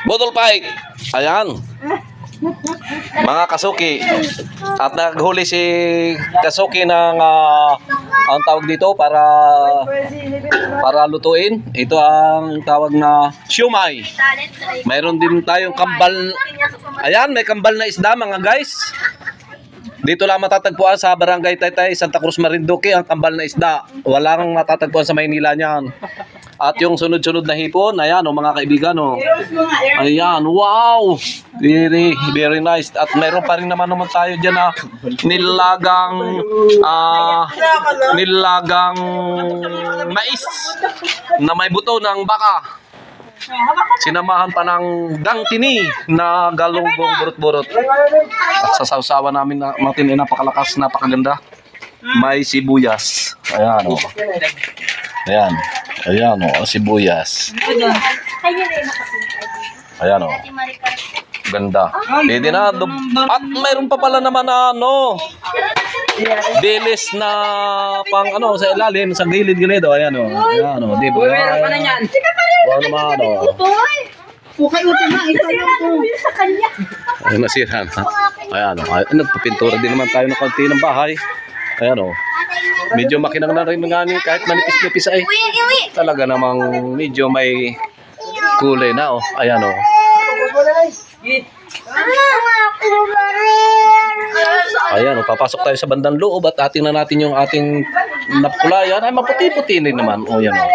Bottle fight. Ayan. Mga kasuki. At naghuli si kasuki ng ang tawag dito para lutuin. Ito ang tawag na siomai. Mayroon din tayong kambal. Ayan, may kambal na isda mga guys. Dito lang matatagpuan sa Barangay Taytay, Santa Cruz, Marinduque ang kambal na isda. Walang matatagpuan sa Maynila niyan. At yung sunod-sunod na hipon, ayan o mga kaibigan o. Ayan, wow! Very, very nice. At meron pa rin naman tayo dyan na nilagang mais na may buto ng baka. Sinamahan pa ng dangtini na galunggong burot-burot. At sa sawsawa namin natin ay napakalakas, napakaganda. May sibuyas. Ayan o. Ayan. Ayan o, sibuyas. Ayan o. Ganda. Pwede na. At mayroon pa pala naman na dilis na pang sa ilalim, sa gilid-gilid o. Ayan o. Ayan o. Di ba? Meron pa na yan. Wow naman o. Ukay uti na. Ito yung sa kanya. Ay, nasira na. Ayan o. Nagpapintura din naman tayo ng konti ng bahay. Ayan o. Medyo makinang na rin nga kahit manipis-nipis ay talaga namang medyo may kulay na o. Ayan o. Ayan o, papasok tayo sa bandang loob at ating na natin yung ating napulayan. Ay, maputi-puti rin naman. O yan o.